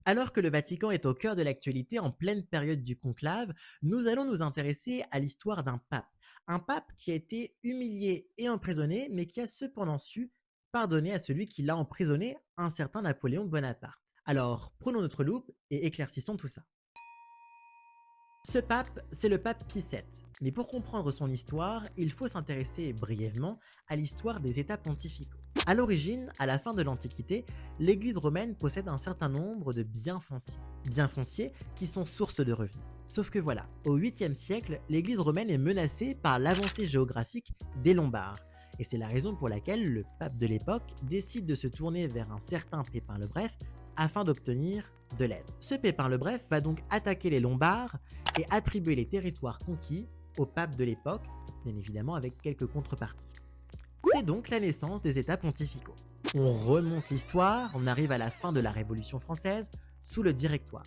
Alors que le Vatican est au cœur de l'actualité en pleine période du conclave, nous allons nous intéresser à l'histoire d'un pape. Un pape qui a été humilié et emprisonné, mais qui a cependant su pardonner à celui qui l'a emprisonné, un certain Napoléon Bonaparte. Alors, prenons notre loupe et éclaircissons tout ça. Ce pape, c'est le pape Pie VII. Mais pour comprendre son histoire, il faut s'intéresser brièvement à l'histoire des États pontificaux. À l'origine, à la fin de l'Antiquité, l'Église romaine possède un certain nombre de biens fonciers. Biens fonciers qui sont source de revenus. Sauf que voilà, au 8e siècle, l'Église romaine est menacée par l'avancée géographique des Lombards. Et c'est la raison pour laquelle le pape de l'époque décide de se tourner vers un certain Pépin le Bref afin d'obtenir de l'aide. Ce Pépin le Bref va donc attaquer les Lombards et attribuer les territoires conquis au pape de l'époque, bien évidemment avec quelques contreparties. C'est donc la naissance des États pontificaux. On remonte l'histoire, on arrive à la fin de la Révolution française, sous le Directoire.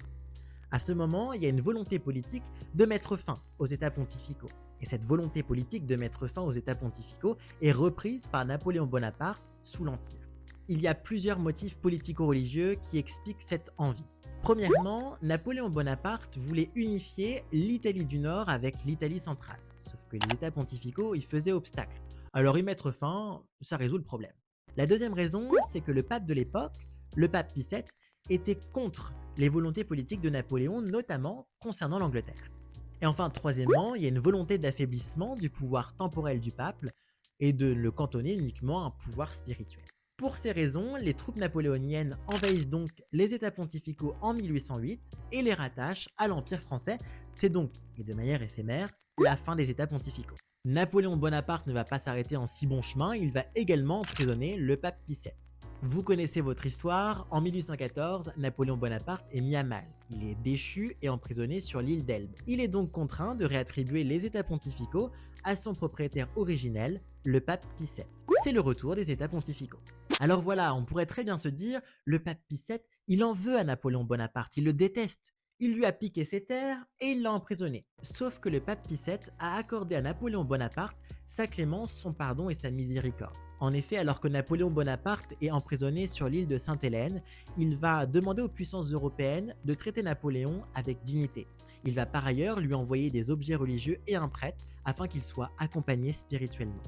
À ce moment, il y a une volonté politique de mettre fin aux États pontificaux. Et cette volonté politique de mettre fin aux États pontificaux est reprise par Napoléon Bonaparte sous l'Empire. Il y a plusieurs motifs politico-religieux qui expliquent cette envie. Premièrement, Napoléon Bonaparte voulait unifier l'Italie du Nord avec l'Italie centrale. Sauf que les États pontificaux y faisaient obstacle. Alors y mettre fin, ça résout le problème. La deuxième raison, c'est que le pape de l'époque, le pape Pie VII, était contre les volontés politiques de Napoléon, notamment concernant l'Angleterre. Et enfin, troisièmement, il y a une volonté d'affaiblissement du pouvoir temporel du pape et de le cantonner uniquement à un pouvoir spirituel. Pour ces raisons, les troupes napoléoniennes envahissent donc les États pontificaux en 1808 et les rattachent à l'Empire français. C'est donc, et de manière éphémère, la fin des États pontificaux. Napoléon Bonaparte ne va pas s'arrêter en si bon chemin, il va également emprisonner le pape Pie VII. Vous connaissez votre histoire, en 1814, Napoléon Bonaparte est mis à mal. Il est déchu et emprisonné sur l'île d'Elbe. Il est donc contraint de réattribuer les États pontificaux à son propriétaire originel, le pape Pie VII. C'est le retour des États pontificaux. Alors voilà, on pourrait très bien se dire, le pape Pie VII, il en veut à Napoléon Bonaparte, il le déteste. Il lui a piqué ses terres et il l'a emprisonné. Sauf que le pape Pie VII a accordé à Napoléon Bonaparte sa clémence, son pardon et sa miséricorde. En effet, alors que Napoléon Bonaparte est emprisonné sur l'île de Sainte-Hélène, il va demander aux puissances européennes de traiter Napoléon avec dignité. Il va par ailleurs lui envoyer des objets religieux et un prêtre afin qu'il soit accompagné spirituellement.